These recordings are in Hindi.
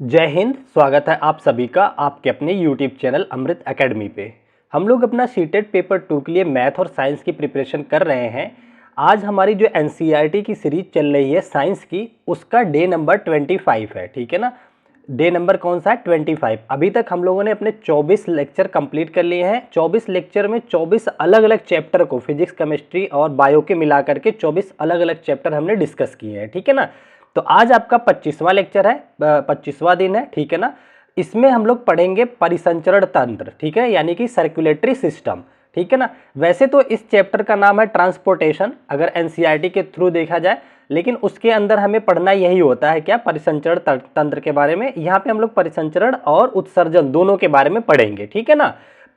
जय हिंद। स्वागत है आप सभी का आपके अपने यूट्यूब चैनल अमृत एकेडमी पे। हम लोग अपना सीटेट पेपर 2 के लिए मैथ और साइंस की प्रिपरेशन कर रहे हैं। आज हमारी जो एनसीईआरटी की सीरीज चल रही है साइंस की, उसका डे नंबर 25 है। ठीक है ना, डे नंबर कौन सा है? 25। अभी तक हम लोगों ने अपने 24 लेक्चर कंप्लीट कर लिए हैं। 24 लेक्चर में 24 अलग अलग चैप्टर को, फिजिक्स, केमिस्ट्री और बायो के मिला करके 24 अलग अलग चैप्टर हमने डिस्कस किए हैं। ठीक है ना, तो आज आपका 25वां लेक्चर है, 25वां दिन है। ठीक है ना, इसमें हम लोग पढ़ेंगे परिसंचरण तंत्र। ठीक है, यानी कि सर्कुलेटरी सिस्टम। ठीक है ना, वैसे तो इस चैप्टर का नाम है ट्रांसपोर्टेशन अगर एनसीईआरटी के थ्रू देखा जाए, लेकिन उसके अंदर हमें पढ़ना यही होता है क्या? परिसंचरण तंत्र के बारे में। यहाँ पे हम लोग परिसंचरण और उत्सर्जन दोनों के बारे में पढ़ेंगे। ठीक है ना,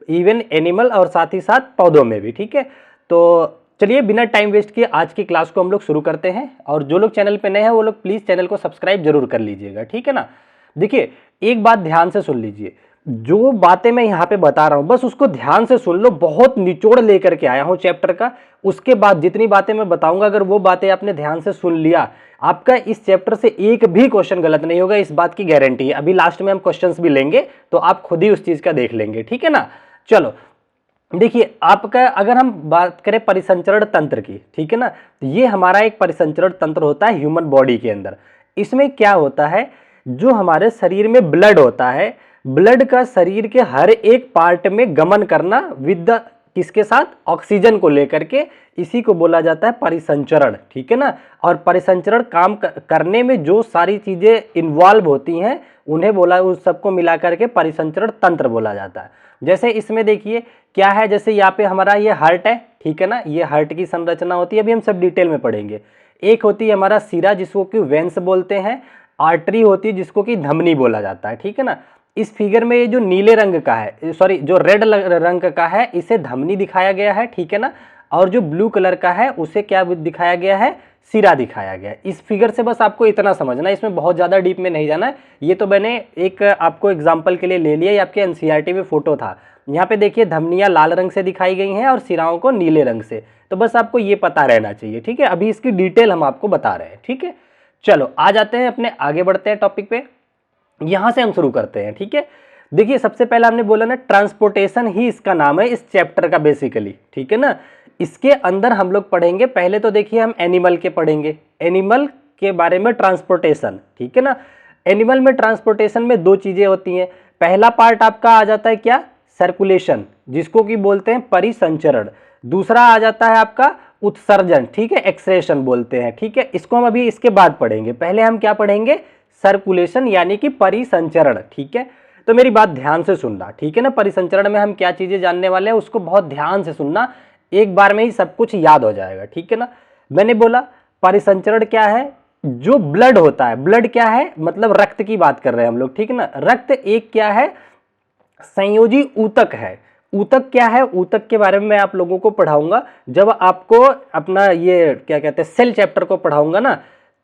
इवन एनिमल और साथ ही साथ पौधों में भी। ठीक है, तो चलिए बिना टाइम वेस्ट किए आज की क्लास को हम लोग शुरू करते हैं। और जो लोग चैनल पे नए हैं वो लोग प्लीज चैनल को सब्सक्राइब जरूर कर लीजिएगा। ठीक है ना, देखिए एक बात ध्यान से सुन लीजिए, जो बातें मैं यहाँ पे बता रहा हूँ बस उसको ध्यान से सुन लो। बहुत निचोड़ लेकर के आया हूँ चैप्टर का। उसके बाद जितनी बातें मैं बताऊंगा अगर वो बातें आपने ध्यान से सुन लिया, आपका इस चैप्टर से एक भी क्वेश्चन गलत नहीं होगा, इस बात की गारंटी है। अभी लास्ट में हम क्वेश्चंस भी लेंगे तो आप खुद ही उस चीज का देख लेंगे। ठीक है ना, चलो देखिए आपका, अगर हम बात करें परिसंचरण तंत्र की, ठीक है ना, तो ये हमारा एक परिसंचरण तंत्र होता है ह्यूमन बॉडी के अंदर। इसमें क्या होता है, जो हमारे शरीर में ब्लड होता है, ब्लड का शरीर के हर एक पार्ट में गमन करना विद किसके साथ? ऑक्सीजन को लेकर के, इसी को बोला जाता है परिसंचरण। ठीक है ना, और परिसंचरण काम करने में जो सारी चीजें इन्वॉल्व होती हैं उन्हें बोला, उस सबको मिलाकर के परिसंचरण तंत्र बोला जाता है। जैसे इसमें देखिए क्या है, जैसे यहाँ पे हमारा ये हार्ट है। ठीक है ना, ये हार्ट की संरचना होती है, अभी हम सब डिटेल में पढ़ेंगे। एक होती है हमारा सिरा जिसको कि वेंस बोलते हैं, आर्टरी होती है जिसको कि धमनी बोला जाता है। ठीक है ना, इस फिगर में ये जो नीले रंग का है, सॉरी जो रेड रंग का है, इसे धमनी दिखाया गया है। ठीक है ना, और जो ब्लू कलर का है उसे क्या दिखाया गया है? सिरा दिखाया गया है। इस फिगर से बस आपको इतना समझना है, इसमें बहुत ज़्यादा डीप में नहीं जाना है। ये तो मैंने एक आपको एग्जाम्पल के लिए ले लिया, ये आपके एनसीईआरटी में फोटो था। यहाँ पे देखिए धमनियाँ लाल रंग से दिखाई गई हैं और सिराओं को नीले रंग से। तो बस आपको ये पता रहना चाहिए। ठीक है, अभी इसकी डिटेल हम आपको बता रहे हैं। ठीक है, चलो आ जाते हैं अपने, आगे बढ़ते हैं टॉपिक पे। यहां से हम शुरू करते हैं। ठीक है, देखिए सबसे पहले हमने बोला ना, ट्रांसपोर्टेशन ही इसका नाम है इस चैप्टर का बेसिकली। ठीक है ना, इसके अंदर हम लोग पढ़ेंगे, पहले तो देखिए हम एनिमल के पढ़ेंगे, एनिमल के बारे में ट्रांसपोर्टेशन। ठीक है ना, एनिमल में ट्रांसपोर्टेशन में दो चीजें होती हैं। पहला पार्ट आपका आ जाता है क्या? सर्कुलेशन, जिसको कि बोलते हैं परिसंचरण। दूसरा आ जाता है आपका उत्सर्जन, ठीक है, एक्सक्रेशन बोलते हैं। ठीक है, इसको हम अभी इसके बाद पढ़ेंगे। पहले हम क्या पढ़ेंगे? सर्कुलेशन यानी कि परिसंचरण। ठीक है, तो मेरी बात ध्यान से सुनना। ठीक है ना, परिसंचरण में हम क्या चीजें जानने वाले हैं उसको बहुत ध्यान से सुनना, एक बार में ही सब कुछ याद हो जाएगा। ठीक है ना, मैंने बोला परिसंचरण क्या है? जो ब्लड होता है, ब्लड क्या है? मतलब रक्त की बात कर रहे हैं हम लोग। ठीक है ना, रक्त एक क्या है? संयोजी ऊतक है। ऊतक क्या है? ऊतक के बारे में मैं आप लोगों को पढ़ाऊंगा जब आपको अपना ये क्या कहते हैं सेल चैप्टर को पढ़ाऊंगा ना,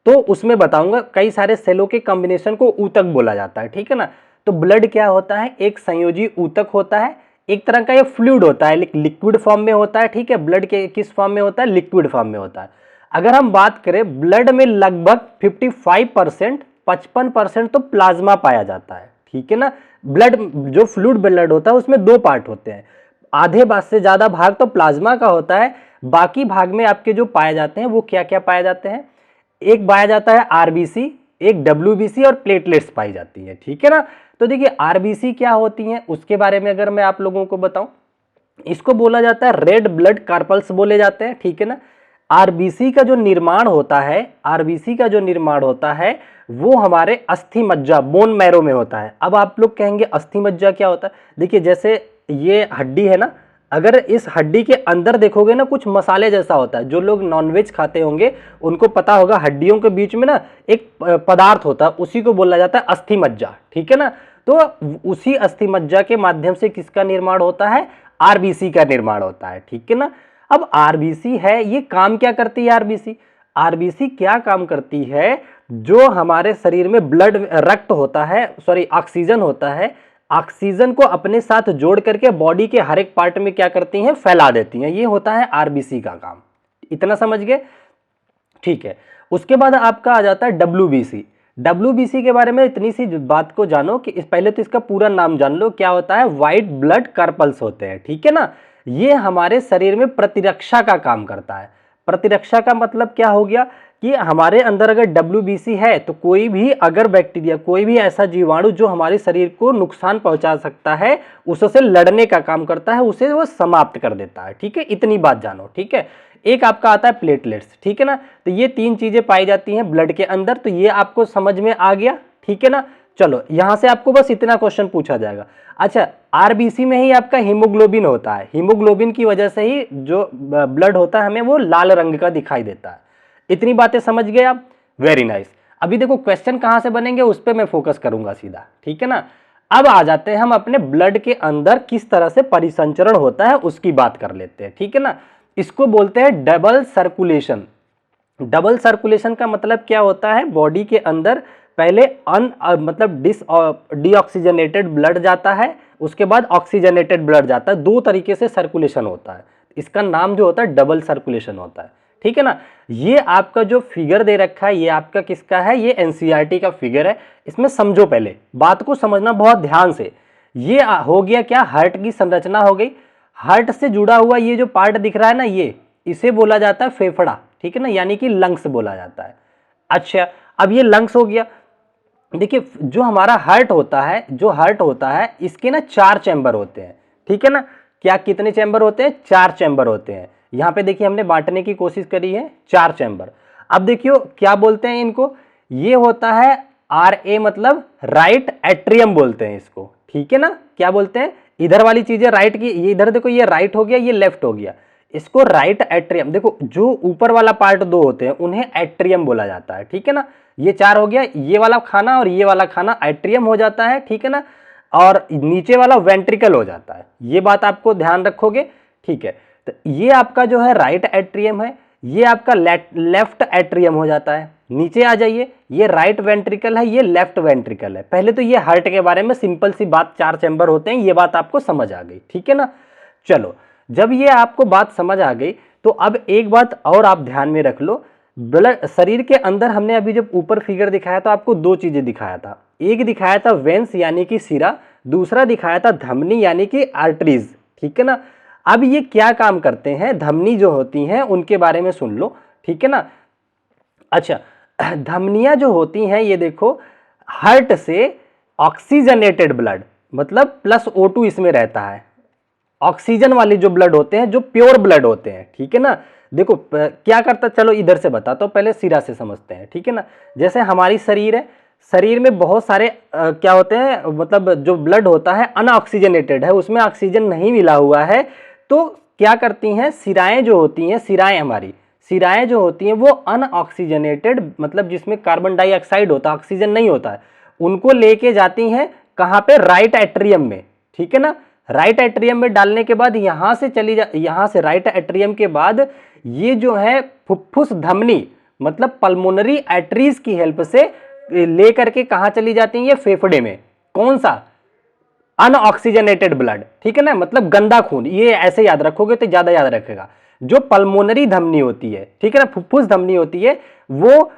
तो उसमें बताऊंगा कई सारे सेलों के कॉम्बिनेशन को ऊतक बोला जाता है। ठीक है ना, तो ब्लड क्या होता है? एक संयोजी ऊतक होता है, एक तरह का ये फ्लूइड होता है, लिक्विड फॉर्म में होता है। ठीक है, ब्लड के किस फॉर्म में होता है? लिक्विड फॉर्म में होता है। अगर हम बात करें ब्लड में लगभग 55%, 55% तो प्लाज्मा पाया जाता है। ठीक है ना, ब्लड जो फ्लूइड ब्लड होता है उसमें दो पार्ट होते हैं, आधे भाग से ज्यादा भाग तो प्लाज्मा का होता है, बाकी भाग में आपके जो पाए जाते हैं वो क्या क्या पाए जाते हैं? एक पाया जाता है आरबीसी, एक डब्ल्यूबीसी और प्लेटलेट्स पाई जाती है। ठीक है ना, तो देखिए आरबीसी क्या होती हैं उसके बारे में अगर मैं आप लोगों को बताऊं, इसको बोला जाता है रेड ब्लड कार्पल्स बोले जाते हैं। ठीक है ना, आरबीसी का जो निर्माण होता है, आरबीसी का जो निर्माण होता है वो हमारे अस्थि मज्जा, बोन मैरो में होता है। अब आप लोग कहेंगे अस्थि मज्जा क्या होता है? देखिए जैसे ये हड्डी है ना, अगर इस हड्डी के अंदर देखोगे ना कुछ मसाले जैसा होता है। जो लोग नॉनवेज खाते होंगे उनको पता होगा, हड्डियों के बीच में ना एक पदार्थ होता है, उसी को बोला जाता है अस्थि मज्जा। ठीक है ना, तो उसी अस्थि मज्जा के माध्यम से किसका निर्माण होता है? आरबीसी का निर्माण होता है। ठीक है ना, अब आरबीसी है, ये काम क्या करती है? आरबीसी आरबीसी क्या काम करती है? जो हमारे शरीर में ब्लड रक्त होता है, सॉरी ऑक्सीजन होता है, ऑक्सीजन को अपने साथ जोड़ करके बॉडी के हर एक पार्ट में क्या करती हैं? फैला देती हैं। ये होता है आरबीसी का काम। इतना समझ गए? ठीक है, उसके बाद आपका आ जाता है डब्ल्यूबीसी। WBC के बारे में इतनी सी बात को जानो कि पहले तो इसका पूरा नाम जान लो, क्या होता है, व्हाइट ब्लड कार्पल्स होते हैं, ठीक है ना। ये हमारे शरीर में प्रतिरक्षा का काम करता है। प्रतिरक्षा का मतलब क्या हो गया कि हमारे अंदर अगर WBC है तो कोई भी अगर बैक्टीरिया, कोई भी ऐसा जीवाणु जो हमारे शरीर को नुकसान पहुंचा सकता है, उससे लड़ने का काम करता है, उसे वो समाप्त कर देता है, ठीक है। इतनी बात जानो, ठीक है। एक आपका आता है प्लेटलेट्स, ठीक है ना। तो ये 3 चीजें पाई जाती हैं ब्लड के अंदर, तो ये आपको समझ में आ गया, ठीक है ना। चलो यहां से आपको बस इतना क्वेश्चन पूछा जाएगा। अच्छा, RBC में ही आपका हीमोग्लोबिन होता है, हीमोग्लोबिन की वजह से ही जो ब्लड होता है हमें वो लाल रंग का दिखाई देता है। इतनी बातें समझ गए आप, वेरी नाइस। अभी देखो क्वेश्चन कहां से बनेंगे उस पर मैं फोकस करूंगा सीधा, ठीक है ना। अब आ जाते हैं हम अपने ब्लड के अंदर किस तरह से परिसंचरण होता है उसकी बात कर लेते हैं, ठीक है ना। इसको बोलते हैं डबल सर्कुलेशन। डबल सर्कुलेशन का मतलब क्या होता है, बॉडी के अंदर पहले मतलब डीऑक्सीजनेटेड ब्लड जाता है, उसके बाद ऑक्सीजनेटेड ब्लड जाता है, 2 तरीके से सर्कुलेशन होता है। इसका नाम जो होता है डबल सर्कुलेशन होता है, ठीक है ना। ये आपका जो फिगर दे रखा है ये आपका किसका है, ये एनसीईआरटी का फिगर है। इसमें समझो, पहले बात को समझना बहुत ध्यान से। ये हो गया क्या, हार्ट की संरचना हो गई। हार्ट से जुड़ा हुआ ये जो पार्ट दिख रहा है ना, ये इसे बोला जाता है फेफड़ा, ठीक है ना, यानी कि लंग्स बोला जाता है। अच्छा, अब ये लंग्स हो गया। देखिए जो हमारा हार्ट होता है, जो हार्ट होता है इसके ना 4 चैम्बर होते हैं, ठीक है ना। क्या कितने चैम्बर होते हैं, 4 चैम्बर होते हैं। यहां पे देखिए हमने बांटने की कोशिश करी है, 4 चैम्बर। अब देखियो क्या बोलते हैं इनको, ये होता है RA मतलब राइट एट्रियम बोलते हैं इसको, ठीक है ना। क्या बोलते हैं, इधर वाली चीजें राइट की, ये इधर देखो ये राइट हो गया, ये लेफ्ट हो गया, इसको राइट एट्रियम। देखो जो ऊपर वाला पार्ट 2 होते हैं उन्हें एट्रियम बोला जाता है, ठीक है ना। ये 4 हो गया, ये वाला खाना और ये वाला खाना एट्रियम हो जाता है, ठीक है ना। और नीचे वाला वेंट्रिकल हो जाता है, ये बात आपको ध्यान रखोगे, ठीक है। तो ये आपका जो है राइट एट्रियम है, ये आपका लेफ्ट एट्रियम हो जाता है। नीचे आ जाइए, ये राइट वेंट्रिकल है, ये लेफ्ट वेंट्रिकल है। पहले तो ये हार्ट के बारे में सिंपल सी बात, 4 चैम्बर होते हैं, ये बात आपको समझ आ गई, ठीक है ना। चलो जब ये आपको बात समझ आ गई तो अब एक बात और आप ध्यान में रख लो। ब्लड शरीर के अंदर हमने अभी जब ऊपर फिगर दिखाया था आपको 2 चीजें दिखाया था, एक दिखाया था वेंस यानी कि सिरा, दूसरा दिखाया था धमनी यानी कि आर्टरीज, ठीक है ना। अब ये क्या काम करते हैं, धमनी जो होती हैं उनके बारे में सुन लो, ठीक है ना। अच्छा, धमनियां जो होती हैं ये देखो, हार्ट से ऑक्सीजनेटेड ब्लड मतलब +O2 इसमें रहता है, ऑक्सीजन वाले जो ब्लड होते हैं, जो प्योर ब्लड होते हैं, ठीक है ना। देखो क्या करता, चलो इधर से बताता हूं, पहले सिरा से समझते हैं, ठीक है ना। जैसे हमारी शरीर है, शरीर में बहुत सारे क्या होते हैं, मतलब जो ब्लड होता है अनऑक्सीजनेटेड है, उसमें ऑक्सीजन नहीं मिला हुआ है, तो क्या करती हैं सिराएं जो होती हैं, सिराएं हमारी सिराएं जो होती हैं वो अनऑक्सीजनेटेड मतलब जिसमें कार्बन डाइऑक्साइड होता है, ऑक्सीजन नहीं होता है, उनको लेके जाती हैं कहाँ पे, राइट एट्रियम में, ठीक है ना। राइट एट्रियम में डालने के बाद यहां से यहां से राइट एट्रियम के बाद ये जो है फुफ्फुस धमनी मतलब पल्मोनरी आर्टरीज की हेल्प से लेकर के कहां चली जाती हैं, ये फेफड़े में। कौन सा, अनऑक्सीजनेटेड ब्लड, ठीक है ना, मतलब गंदा खून। ये ऐसे याद रखोगे तो ज्यादा याद रखेगा। जो पल्मोनरी धमनी होती है, ठीक है ना, फुफ्फुस धमनी होती है, वो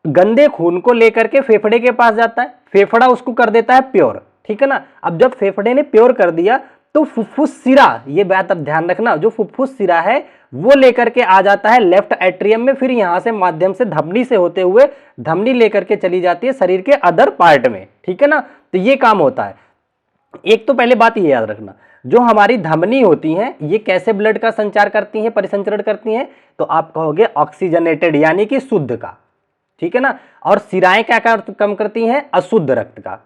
गंदे खून को लेकर के फेफड़े के पास जाता है, फेफड़ा उसको कर देता है प्योर, ठीक है ना। अब जब फेफड़े ने प्योर कर दिया तो फुफ्फुस सिरा, ये बात अब ध्यान रखना, जो फुफ्फुस सिरा है वो लेकर के आ जाता है लेफ्ट एट्रियम में, फिर यहां से माध्यम से धमनी से होते हुए धमनी लेकर के चली जाती है शरीर के अदर पार्ट में, ठीक है ना। तो ये काम होता है। एक तो पहले बात ये याद रखना, जो हमारी धमनी होती हैं ये कैसे ब्लड का संचार करती हैं, परिसंचरण करती हैं, तो आप कहोगे ऑक्सीजनेटेड यानी कि शुद्ध का, ठीक है ना। और सिराएं क्या कम करती हैं, अशुद्ध रक्त का,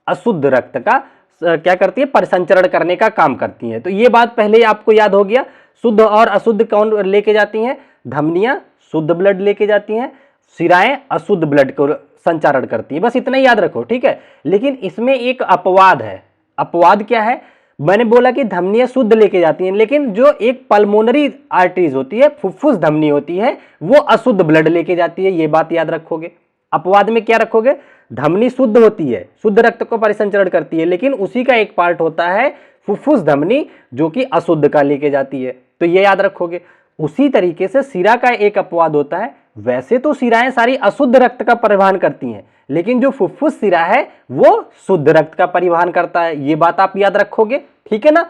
अशुद्ध रक्त का क्या करती है, परिसंचरण करने का काम करती हैं। तो ये बात पहले ही आपको याद हो गया। शुद्ध और अशुद्ध कौन लेके जाती हैं, धमनियां शुद्ध ब्लड लेके जाती हैं, सिराएं अशुद्ध ब्लड को संचारण करती है, बस इतना ही याद रखो, ठीक है। लेकिन इसमें एक अपवाद है। अपवाद क्या है, मैंने बोला कि धमनियां शुद्ध लेके जाती हैं, लेकिन जो एक पल्मोनरी आर्टरीज होती है, फुफ्फुस धमनी होती है, वो अशुद्ध ब्लड लेके जाती है, ये बात याद रखोगे। अपवाद में क्या रखोगे, धमनी शुद्ध होती है, शुद्ध रक्त को परिसंचरण करती है, लेकिन उसी का एक पार्ट होता है फुफ्फुस धमनी जो कि अशुद्ध का लेके जाती है, तो ये याद रखोगे। उसी तरीके से सिरा का एक अपवाद होता है। वैसे तो सिराएं सारी अशुद्ध रक्त का परिवहन करती हैं, लेकिन जो फुफ्फुस सिरा है वो शुद्ध रक्त का परिवहन करता है। ये बात आप याद रखोगे, ठीक है ना।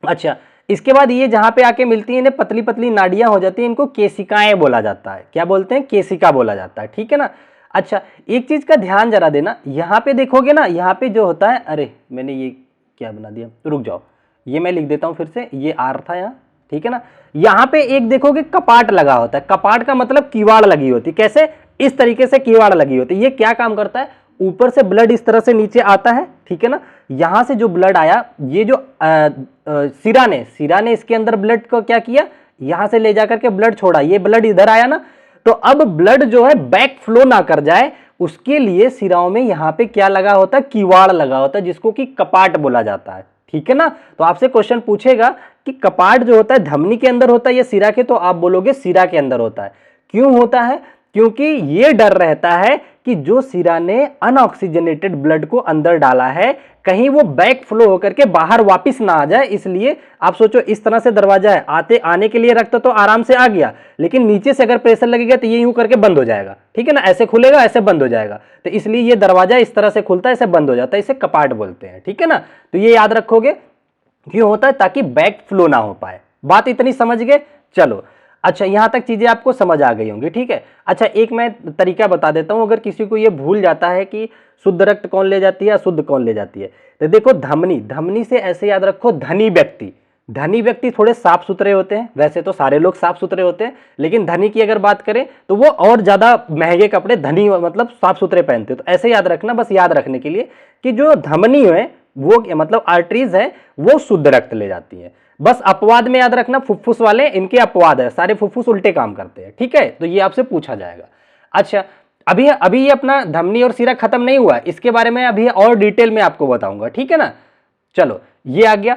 अच्छा, इसके बाद ये जहां पे आके मिलती है इन्हें पतली पतली नाड़ियां हो जाती हैं, इनको केशिकाएं बोला जाता है। क्या बोलते हैं? केशिका बोला जाता है, ठीक है ना। अच्छा, एक चीज का ध्यान जरा देना, यहाँ पे देखोगे ना, यहाँ पे जो होता है, अरे मैंने ये क्या बना दिया, रुक जाओ, ये मैं लिख देता हूं फिर से, ये आर था यहाँ, ठीक है ना। यहाँ पे एक देखोगे कपाट लगा होता है, कपाट का मतलब कीवाड़ लगी होती है। कैसे? इस तरीके से कीवाड़ लगी होती है। ये क्या काम करता है? ऊपर से ब्लड इस तरह से नीचे आता है, ठीक है ना। यहां से जो ब्लड आया, ये जो सिरा ने इसके अंदर ब्लड को क्या किया, यहां से ले जाकर के ब्लड छोड़ा, ये ब्लड इधर आया ना। तो अब ब्लड जो है बैक फ्लो ना कर जाए, उसके लिए सिराओं में यहां पे क्या लगा होता है? कीवाड़ लगा होता है, जिसको कि कपाट बोला जाता है, ठीक है ना। तो आपसे क्वेश्चन पूछेगा कि कपाट जो होता है धमनी के अंदर होता है या सिरा के, तो आप बोलोगे सिरा के अंदर होता है। क्यों होता है? क्योंकि ये डर रहता है कि जो सिरा ने अनऑक्सीजनेटेड ब्लड को अंदर डाला है, कहीं वो बैक फ्लो होकर के बाहर वापस ना आ जाए। इसलिए आप सोचो, इस तरह से दरवाजा है, आने के लिए रक्त तो आराम से आ गया, लेकिन नीचे से अगर प्रेशर लगेगा तो ये यूं करके बंद हो जाएगा, ठीक है ना। ऐसे खुलेगा, ऐसे बंद हो जाएगा। तो इसलिए ये दरवाजा इस तरह से खुलता है, ऐसे बंद हो जाता है, इसे कपाट बोलते हैं, ठीक है ना। तो ये याद रखोगे, क्यों होता है? ताकि बैक फ्लो ना हो पाए। बात इतनी समझ गए? चलो, अच्छा, यहां तक चीजें आपको समझ आ गई होंगी, ठीक है। अच्छा, एक मैं तरीका बता देता हूं, अगर किसी को ये भूल जाता है कि शुद्ध रक्त कौन ले जाती है, अशुद्ध कौन ले जाती है, तो देखो धमनी से ऐसे याद रखो, धनी व्यक्ति थोड़े साफ सुथरे होते हैं। वैसे तो सारे लोग साफ सुथरे होते हैं, लेकिन धनी की अगर बात करें तो वो और ज्यादा महंगे कपड़े, धनी मतलब साफ सुथरे पहनते हैं। तो ऐसे याद रखना, बस याद रखने के लिए कि जो धमनी है वो मतलब आर्टरीज है, वो शुद्ध रक्त ले जाती है। बस अपवाद में याद रखना, फुफ्फुस वाले इनके अपवाद है, सारे फुफ्फुस उल्टे काम करते हैं, ठीक है। तो ये आपसे पूछा जाएगा। अच्छा, अभी ये अपना धमनी और सिरा खत्म नहीं हुआ, इसके बारे में अभी और डिटेल में आपको बताऊंगा, ठीक है ना। चलो, ये आ गया।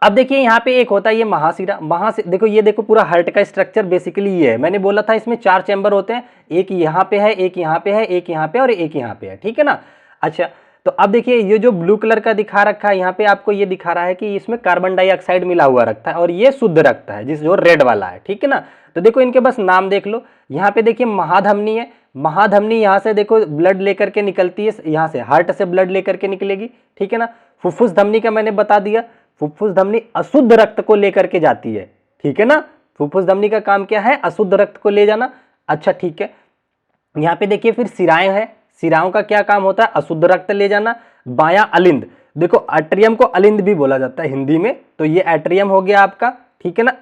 अब देखिए, यहाँ पे एक होता है ये महासिरा। देखो, ये देखो, पूरा हार्ट का स्ट्रक्चर बेसिकली ये है। मैंने बोला था इसमें 4 चैम्बर होते हैं, एक यहाँ पे है, एक यहाँ पे है, एक यहाँ पे और एक यहाँ पे है, ठीक है ना। अच्छा, तो अब देखिए, ये जो ब्लू कलर का दिखा रखा है, यहाँ पे आपको ये दिखा रहा है कि इसमें कार्बन डाइऑक्साइड मिला हुआ रखता है, और ये शुद्ध रक्त है, जिस जो रेड वाला है, ठीक है ना। तो देखो, इनके बस नाम देख लो। यहाँ पे देखिए महाधमनी है, महाधमनी यहाँ से देखो ब्लड लेकर के निकलती है, यहाँ से हार्ट से ब्लड लेकर के निकलेगी, ठीक है ना। फुफ्फुस धमनी का मैंने बता दिया, फुफ्फुस धमनी अशुद्ध रक्त को लेकर के जाती है, ठीक है ना। फुफ्फुस धमनी का काम क्या है? अशुद्ध रक्त को ले जाना। अच्छा, ठीक है। यहाँ पे देखिए फिर सिराएं हैं, सिराओं का क्या काम होता है? अशुद्ध रक्त ले जाना। बायां अलिंद, देखो एट्रियम को अलिंद भी बोला जाता है हिंदी में, तो ये एट्रियम हो गया आपका, ठीक है ना।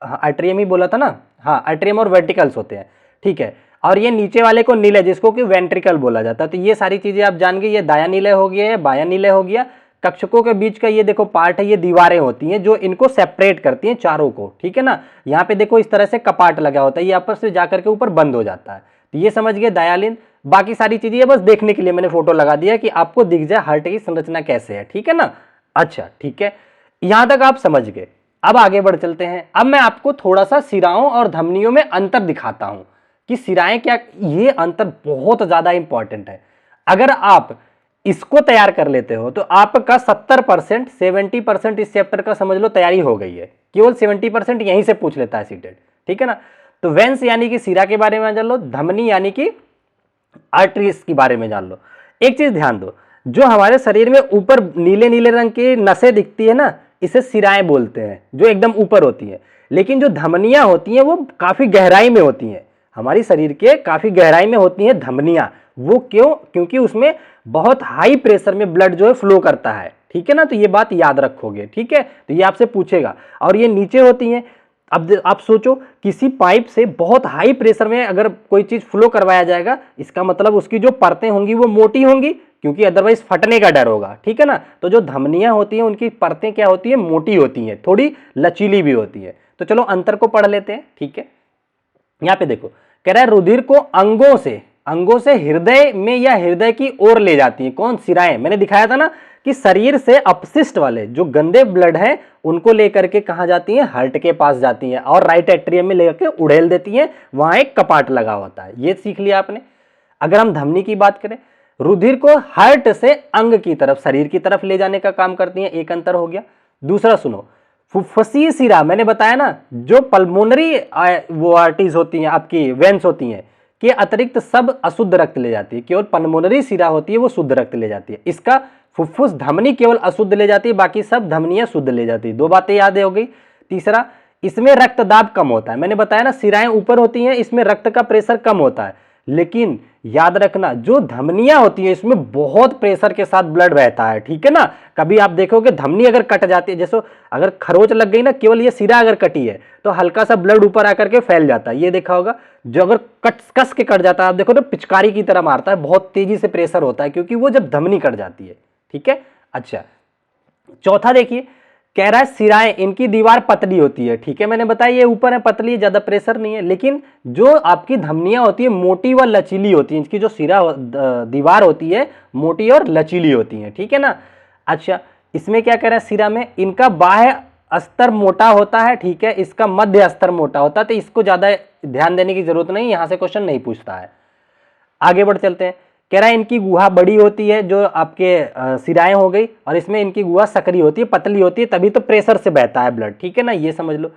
हाँ, एट्रियम ही बोला था ना। हाँ, एट्रियम और वेंट्रिकल्स होते हैं, ठीक है। और ये नीचे वाले को निलय, जिसको कि वेंट्रिकल बोला जाता है। तो ये सारी चीजें आप जान गए, ये दायां निलय हो गया है, बायां निलय हो गया। कक्षकों के बीच का ये देखो पार्ट है, ये दीवारें होती हैं जो इनको सेपरेट करती हैं चारों को, ठीक है ना। यहाँ पे देखो इस तरह से कपाट लगा होता है, ये आपस में जाकर के ऊपर बंद हो जाता है। तो ये समझ गए दायालिन। बाकी सारी चीजें बस देखने के लिए मैंने फोटो लगा दिया कि आपको दिख जाए हार्ट की संरचना कैसे है, ठीक है ना। अच्छा, ठीक है, यहां तक आप समझ गए। अब आगे बढ़ चलते हैं। अब मैं आपको थोड़ा सा सिराओं और धमनियों में अंतर दिखाता हूं कि सिराएं क्या, ये अंतर बहुत ज्यादा इंपॉर्टेंट है। अगर आप इसको तैयार कर लेते हो तो आपका 70% 70% इस चैप्टर का समझ लो तैयारी हो गई है। केवल 70% यहीं से पूछ लेता है सीटेट, ठीक है ना। तो वेंस यानी कि सिरा के बारे में जान लो, धमनी यानी कि आर्टरीज के बारे में जान लो। एक चीज ध्यान दो, जो हमारे शरीर में ऊपर नीले नीले रंग की नसें दिखती है ना, इसे सिराएं बोलते हैं, जो एकदम ऊपर होती है। लेकिन जो धमनियां होती हैं वो काफी गहराई में होती हैं, हमारी शरीर के काफी गहराई में होती हैं धमनियां। वो क्यों? क्योंकि उसमें बहुत हाई प्रेशर में ब्लड जो है फ्लो करता है, ठीक है ना। तो ये बात याद रखोगे, ठीक है। तो ये आपसे पूछेगा। और ये नीचे होती हैं। अब आप सोचो, किसी पाइप से बहुत हाई प्रेशर में अगर कोई चीज फ्लो करवाया जाएगा, इसका मतलब उसकी जो परतें होंगी वो मोटी होंगी, क्योंकि अदरवाइज फटने का डर होगा, ठीक है ना। तो जो धमनियां होती हैं उनकी परतें क्या होती है? मोटी होती हैं, थोड़ी लचीली भी होती है। तो चलो अंतर को पढ़ लेते हैं, ठीक है। यहां पे देखो, कह रहा है रुधिर को अंगों से हृदय में या हृदय की ओर ले जाती है। कौन? सिराएं। मैंने दिखाया था ना कि शरीर से अपशिष्ट वाले जो गंदे ब्लड हैं उनको लेकर के कहां जाती हैं? हार्ट के पास जाती हैं, और राइट एट्रियम में लेकर उड़ेल देती हैं, वहां एक कपाट लगा होता है। ये सीख लिया आपने। अगर हम धमनी की बात करें, रुधिर को हार्ट से अंग की तरफ, शरीर की तरफ ले जाने का काम करती हैं, एक अंतर हो गया। दूसरा सुनो, फुफ्फुसी सिरा, मैंने बताया ना, जो पल्मोनरी वो आर्टरीज होती हैं, आपकी वेन्स होती हैं, के अतिरिक्त सब अशुद्ध रक्त ले जाती है, केवल पल्मोनरी शिरा होती है वो शुद्ध रक्त ले जाती है। इसका फुफ्फुस धमनी केवल अशुद्ध ले जाती है, बाकी सब धमनियां शुद्ध ले जाती है। दो बातें याद हो गई। तीसरा, इसमें रक्त दाब कम होता है। मैंने बताया ना, शिराएं ऊपर होती हैं, इसमें रक्त का प्रेशर कम होता है। लेकिन याद रखना, जो धमनियां होती है इसमें बहुत प्रेशर के साथ ब्लड बहता है, ठीक है ना। कभी आप देखोगे धमनी अगर कट जाती है, जैसे अगर खरोच लग गई ना, केवल ये शिरा अगर कटी है तो हल्का सा ब्लड ऊपर आकर के फैल जाता है, ये देखा होगा। जो अगर कस के कट जाता है, आप देखो तो पिचकारी की तरह मारता है, बहुत तेजी से प्रेशर होता है, क्योंकि वो जब धमनी कट जाती है, ठीक है। अच्छा, चौथा देखिए, कह रहा है शिराएं, इनकी दीवार पतली होती है, ठीक है। मैंने बताया ये ऊपर है, पतली है, ज्यादा प्रेशर नहीं है। लेकिन जो आपकी धमनियां होती है मोटी व लचीली होती है, इनकी जो शिरा दीवार होती है मोटी और लचीली होती है, ठीक है ना। अच्छा, इसमें क्या कह रहा है, शिरा में इनका बाह्य अस्तर मोटा होता है, ठीक है, इसका मध्य अस्तर मोटा होता है, तो इसको ज्यादा ध्यान देने की जरूरत नहीं, यहां से क्वेश्चन नहीं पूछता है। आगे बढ़ चलते हैं। कह रहा है इनकी गुहा बड़ी होती है, जो आपके शिराएं हो गई, और इसमें इनकी गुहा सकरी होती है, पतली होती है, तभी तो प्रेशर से बहता है ब्लड, ठीक है ना, ये समझ लो।